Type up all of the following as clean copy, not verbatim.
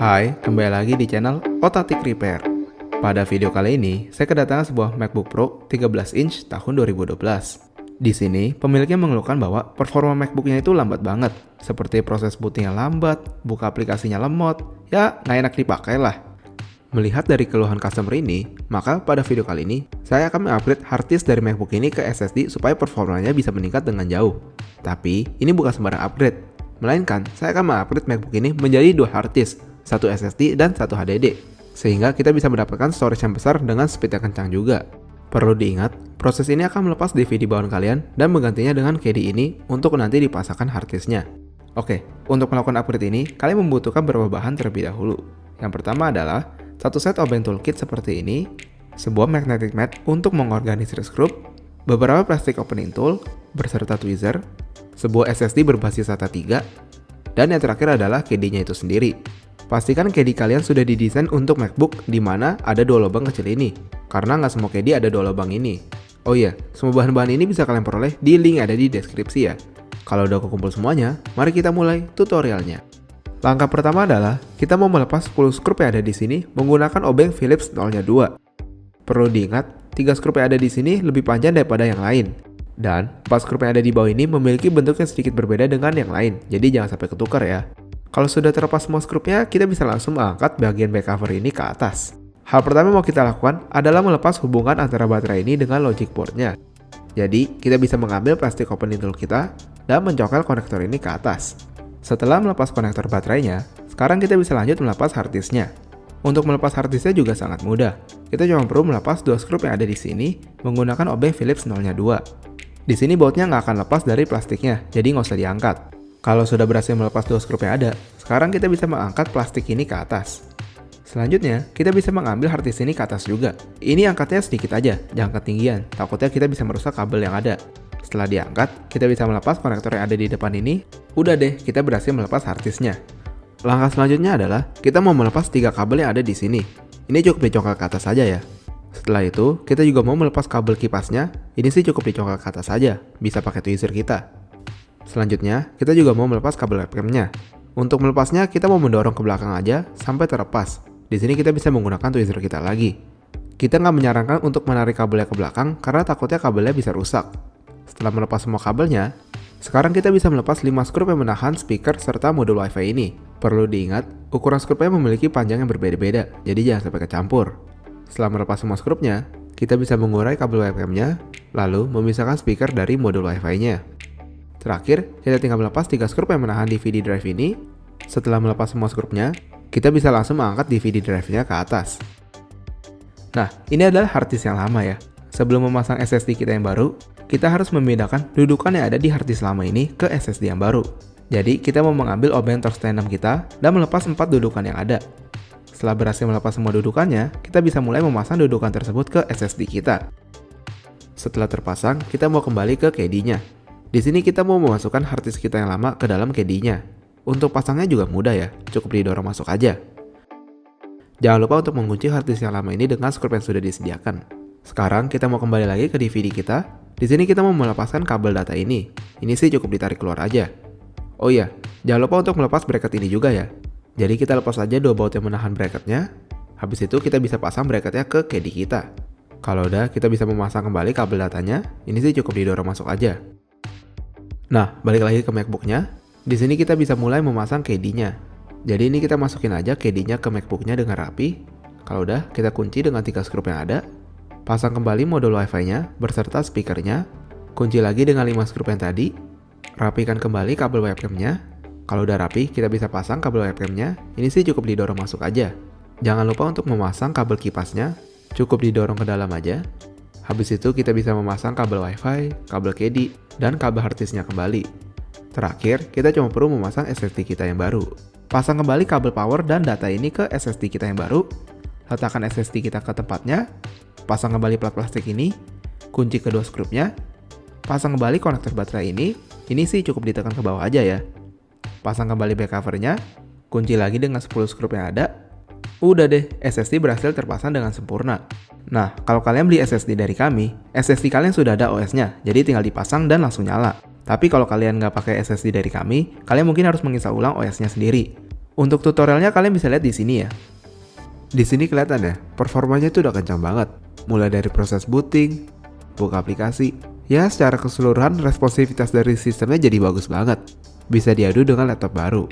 Hai, kembali lagi di channel Otatik Repair. Pada video kali ini, saya kedatangan sebuah MacBook Pro 13 inch tahun 2012. Di sini, pemiliknya mengeluhkan bahwa performa MacBooknya itu lambat banget, seperti proses bootingnya lambat, buka aplikasinya lemot, ya nggak enak dipakai lah. Melihat dari keluhan customer ini, maka pada video kali ini, saya akan mengupgrade harddisk dari MacBook ini ke SSD supaya performanya bisa meningkat dengan jauh. Tapi, ini bukan sembarang upgrade, melainkan saya akan mengupgrade MacBook ini menjadi dua harddisk, satu SSD dan satu HDD, sehingga kita bisa mendapatkan storage yang besar dengan speed yang kencang juga. Perlu diingat, proses ini akan melepas DVD bawaan kalian dan menggantinya dengan KD ini untuk nanti dipasangkan harddisknya. Oke, untuk melakukan upgrade ini, kalian membutuhkan beberapa bahan terlebih dahulu. Yang pertama adalah satu set obeng toolkit seperti ini, sebuah magnetic mat untuk mengorganisir skrup, beberapa plastik opening tool beserta tweezer, sebuah SSD berbasis SATA 3, dan yang terakhir adalah KD-nya itu sendiri. Pastikan KD kalian sudah didesain untuk MacBook di mana ada dua lubang kecil ini, karena nggak semua KD ada dua lubang ini. Oh iya, semua bahan-bahan ini bisa kalian peroleh di link yang ada di deskripsi ya. Kalau udah kekumpul semuanya, mari kita mulai tutorialnya. Langkah pertama adalah kita mau melepas 10 skrup yang ada di sini menggunakan obeng Phillips 02. Perlu diingat, 3 skrup yang ada di sini lebih panjang daripada yang lain. Dan 4 skrup yang ada di bawah ini memiliki bentuk yang sedikit berbeda dengan yang lain, jadi jangan sampai ketukar ya. Kalau sudah terlepas semua skrupnya, kita bisa langsung mengangkat bagian back cover ini ke atas. Hal pertama yang mau kita lakukan adalah melepas hubungan antara baterai ini dengan logic boardnya. Jadi, kita bisa mengambil plastik opening tool kita dan mencongkel konektor ini ke atas. Setelah melepas konektor baterainya, sekarang kita bisa lanjut melepas harddisknya. Untuk melepas harddisknya juga sangat mudah. Kita cuma perlu melepas dua skrup yang ada di sini menggunakan obeng Phillips 02. Di sini bautnya nggak akan lepas dari plastiknya, jadi nggak usah diangkat. Kalau sudah berhasil melepas dua skrup yang ada, sekarang kita bisa mengangkat plastik ini ke atas. Selanjutnya, kita bisa mengambil harddisk ini ke atas juga. Ini angkatnya sedikit aja, jangan ketinggian, takutnya kita bisa merusak kabel yang ada. Setelah diangkat, kita bisa melepas konektor yang ada di depan ini. Udah deh, kita berhasil melepas harddisknya. Langkah selanjutnya adalah, kita mau melepas 3 kabel yang ada di sini. Ini cukup dicongkel ke atas saja ya. Setelah itu, kita juga mau melepas kabel kipasnya. Ini sih cukup dicongkel ke atas saja, bisa pakai tweezer kita. Selanjutnya, kita juga mau melepas kabel webcamnya. Untuk melepasnya, kita mau mendorong ke belakang aja sampai terlepas. Di sini kita bisa menggunakan tweezer kita lagi. Kita nggak menyarankan untuk menarik kabelnya ke belakang karena takutnya kabelnya bisa rusak. Setelah melepas semua kabelnya, sekarang kita bisa melepas 5 skrup yang menahan speaker serta modul WiFi ini. Perlu diingat, ukuran skrupnya memiliki panjang yang berbeda-beda, jadi jangan sampai kecampur. Setelah melepas semua skrupnya, kita bisa mengurai kabel webcamnya, lalu memisahkan speaker dari modul WiFi-nya. Terakhir, kita tinggal melepas 3 skrup yang menahan DVD drive ini. Setelah melepas semua skrupnya, kita bisa langsung mengangkat DVD drive-nya ke atas. Nah, ini adalah harddisk yang lama ya. Sebelum memasang SSD kita yang baru, kita harus memindahkan dudukan yang ada di harddisk lama ini ke SSD yang baru. Jadi, kita mau mengambil obeng Torx T6 kita dan melepas 4 dudukan yang ada. Setelah berhasil melepas semua dudukannya, kita bisa mulai memasang dudukan tersebut ke SSD kita. Setelah terpasang, kita mau kembali ke KD-nya. Di sini kita mau memasukkan harddisk kita yang lama ke dalam KD-nya. Untuk pasangnya juga mudah ya, cukup didorong masuk aja. Jangan lupa untuk mengunci harddisk yang lama ini dengan skrup yang sudah disediakan. Sekarang kita mau kembali lagi ke DVD kita. Di sini kita mau melepaskan kabel data ini. Ini sih cukup ditarik keluar aja. Oh iya, jangan lupa untuk melepas bracket ini juga ya. Jadi kita lepas aja dua baut yang menahan bracketnya. Habis itu kita bisa pasang bracketnya ke KD kita. Kalau udah, kita bisa memasang kembali kabel datanya. Ini sih cukup didorong masuk aja. Nah, balik lagi ke MacBook-nya. Di sini kita bisa mulai memasang KD-nya. Jadi ini kita masukin aja KD-nya ke MacBook-nya dengan rapi. Kalau udah, kita kunci dengan 3 skrup yang ada. Pasang kembali modul WiFi-nya berserta speakernya. Kunci lagi dengan 5 skrup yang tadi. Rapikan kembali kabel webcam-nya. Kalau udah rapi, kita bisa pasang kabel webcam-nya. Ini sih cukup didorong masuk aja. Jangan lupa untuk memasang kabel kipasnya. Cukup didorong ke dalam aja. Habis itu kita bisa memasang kabel WiFi, kabel KD, dan kabel harddisknya kembali. Terakhir, kita cuma perlu memasang SSD kita yang baru. Pasang kembali kabel power dan data ini ke SSD kita yang baru. Letakkan SSD kita ke tempatnya. Pasang kembali plat plastik ini. Kunci kedua skrupnya. Pasang kembali konektor baterai ini. Ini sih cukup ditekan ke bawah aja ya. Pasang kembali back covernya. Kunci lagi dengan 10 skrup yang ada. Udah deh, SSD berhasil terpasang dengan sempurna. Nah, kalau kalian beli SSD dari kami, SSD kalian sudah ada OS-nya, jadi tinggal dipasang dan langsung nyala. Tapi kalau kalian nggak pakai SSD dari kami, kalian mungkin harus menginstal ulang OS-nya sendiri. Untuk tutorialnya kalian bisa lihat di sini ya. Di sini kelihatan ya, performanya itu udah kencang banget. Mulai dari proses booting, buka aplikasi, ya secara keseluruhan responsivitas dari sistemnya jadi bagus banget. Bisa diadu dengan laptop baru.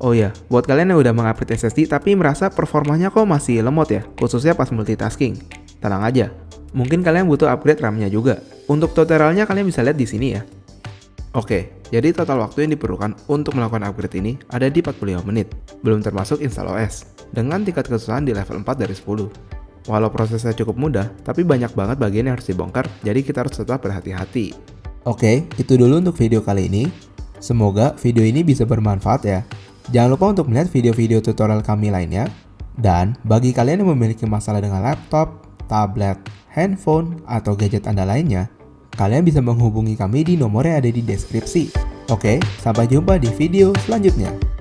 Oh ya, buat kalian yang udah mengupgrade SSD tapi merasa performanya kok masih lemot ya, khususnya pas multitasking. Tenang aja, mungkin kalian butuh upgrade RAM-nya juga. Untuk tutorialnya kalian bisa lihat di sini ya. Oke, jadi total waktu yang diperlukan untuk melakukan upgrade ini ada di 45 menit, belum termasuk install OS, dengan tingkat kesusahan di level 4 dari 10. Walau prosesnya cukup mudah, tapi banyak banget bagian yang harus dibongkar, jadi kita harus tetap berhati-hati. Oke, itu dulu untuk video kali ini. Semoga video ini bisa bermanfaat ya. Jangan lupa untuk melihat video-video tutorial kami lainnya. Dan bagi kalian yang memiliki masalah dengan laptop, tablet, handphone, atau gadget Anda lainnya, kalian bisa menghubungi kami di nomor yang ada di deskripsi. Oke, sampai jumpa di video selanjutnya.